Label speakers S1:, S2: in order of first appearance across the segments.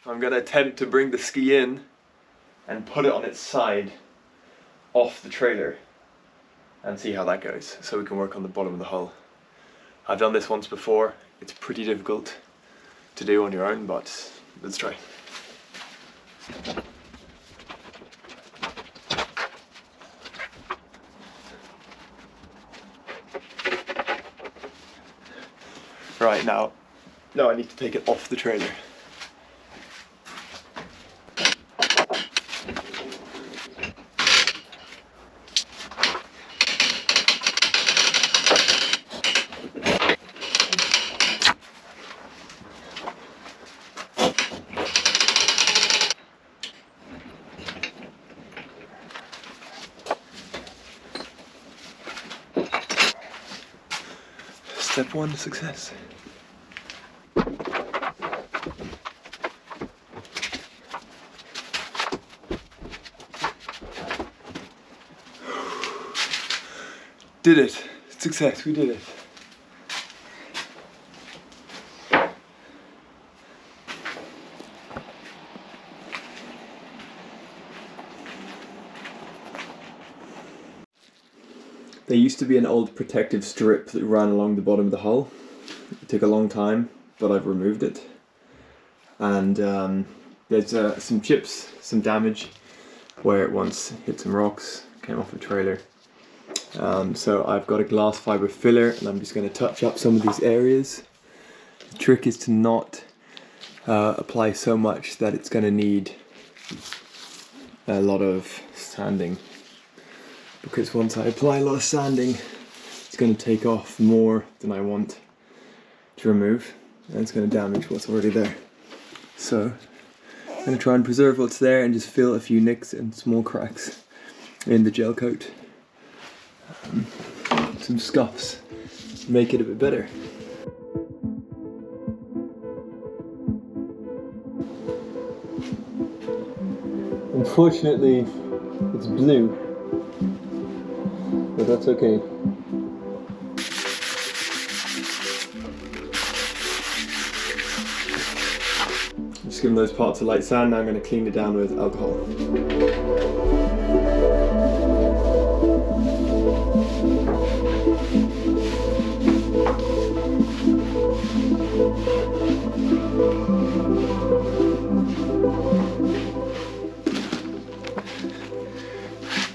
S1: I'm going to attempt to bring the ski in and put it on its side off the trailer and see how that goes, so we can work on the bottom of the hull. I've done this once before. It's pretty difficult to do on your own, but let's try. Right, now I need to take it off the trailer. Step 1 to success. Did it. Success, we did it. There used to be an old protective strip that ran along the bottom of the hull. It took a long time, but I've removed it. And there's some chips, some damage where it once hit some rocks, came off the trailer. So I've got a glass fiber filler and I'm just going to touch up some of these areas. The trick is to not apply so much that it's going to need a lot of sanding. Because once I apply a lot of sanding, it's going to take off more than I want to remove, and it's going to damage what's already there. So I'm going to try and preserve what's there and just fill a few nicks and small cracks in the gel coat. Some scuffs, make it a bit better. Unfortunately, it's blue. But that's okay. Just give them those parts of light sand. Now I'm going to clean it down with alcohol.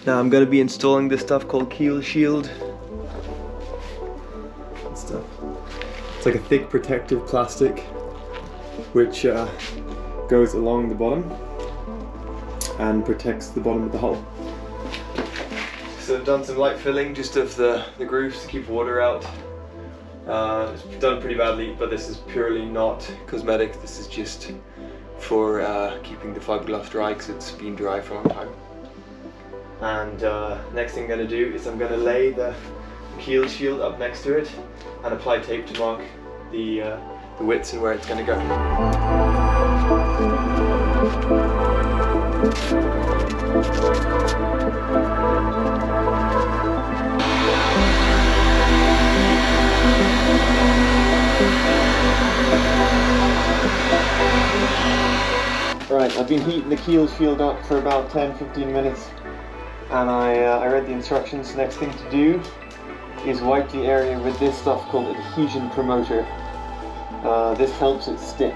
S1: Now I'm going to be installing this stuff called KeelShield. It's like a thick protective plastic which goes along the bottom and protects the bottom of the hull. So I've done some light filling just of the grooves to keep water out. It's done pretty badly, but this is purely not cosmetic. This is just for keeping the fiberglass dry because it's been dry for a long time. And next thing I'm going to do is I'm going to lay the KeelShield up next to it and apply tape to mark the widths and where it's going to go. Right, I've been heating the KeelShield up for about 10-15 minutes. And I read the instructions. Next thing to do is wipe the area with this stuff called Adhesion promoter. This helps it stick.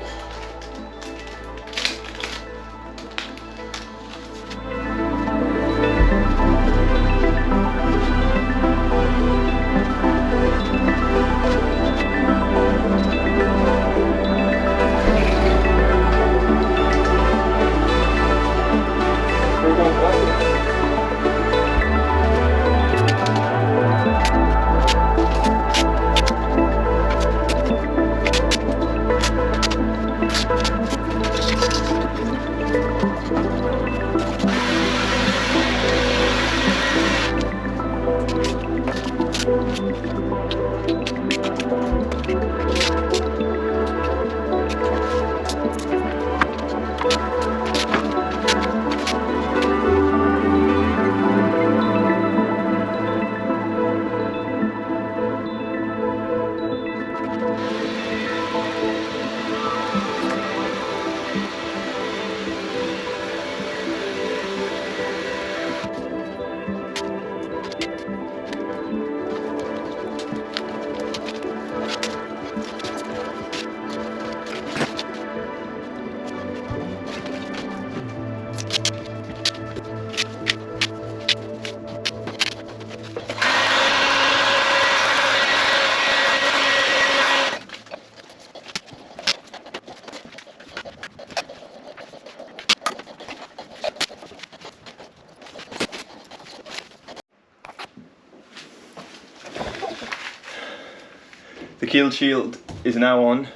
S1: KeelShield is now on.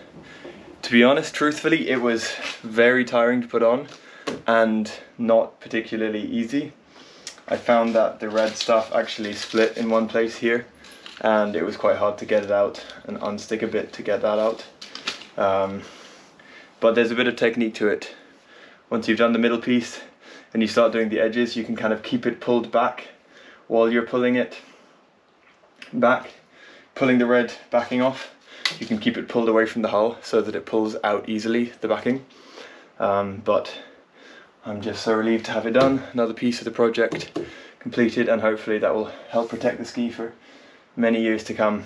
S1: To be honest, truthfully, it was very tiring to put on and not particularly easy. I found that the red stuff actually split in one place here, and it was quite hard to get it out and unstick a bit to get that out. But there's a bit of technique to it. Once you've done the middle piece and you start doing the edges, you can kind of keep it pulled back while you're pulling it back, pulling the red backing off. You can keep it pulled away from the hull so that it pulls out easily, the backing. But I'm just so relieved to have it done. Another piece of the project completed, and hopefully that will help protect the ski for many years to come.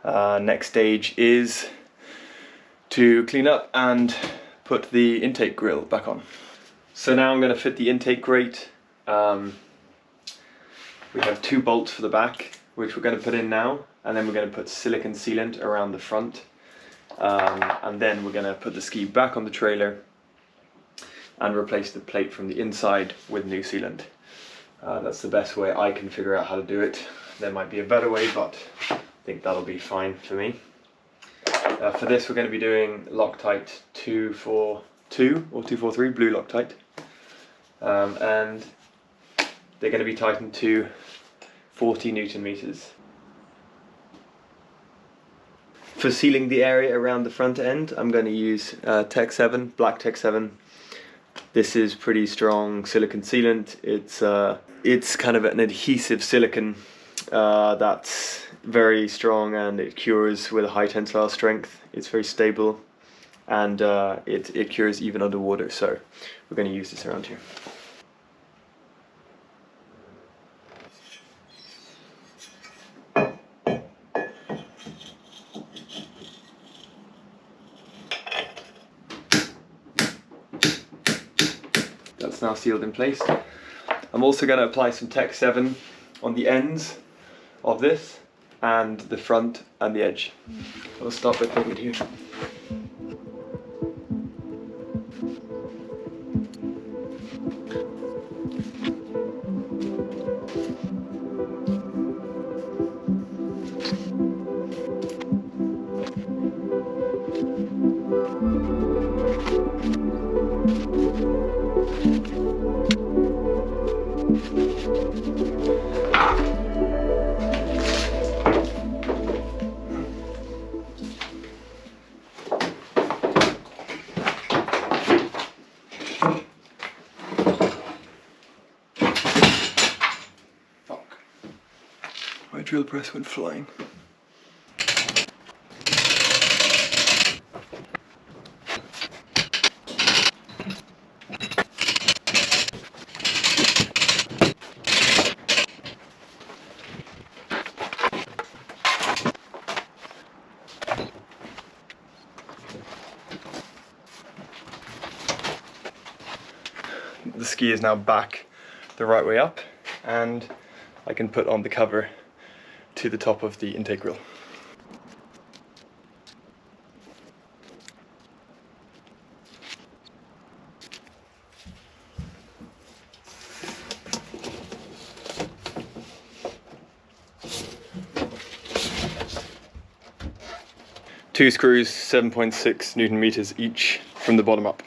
S1: Next stage is to clean up and put the intake grill back on. So now I'm going to fit the intake grate. We have 2 bolts for the back, which we're going to put in now, and then we're going to put silicone sealant around the front, and then we're going to put the ski back on the trailer and replace the plate from the inside with new sealant. That's the best way I can figure out how to do it. There might be a better way, but I think that'll be fine for me. For this we're going to be doing Loctite 242 or 243, blue Loctite, and they're going to be tightened to 40 Newton meters. For sealing the area around the front end, I'm going to use Tech 7, black Tech 7. This is pretty strong silicone sealant. It's kind of an adhesive silicone that's very strong, and it cures with a high tensile strength. It's very stable, and it cures even underwater, so we're going to use this around here. That's now sealed in place. I'm also going to apply some Tech 7 on the ends of this and the front and the edge. I'll start by putting it here. My drill press went flying. The ski is now back the right way up, and I can put on the cover to the top of the intake grill. Two screws, 7.6 Newton meters each from the bottom up.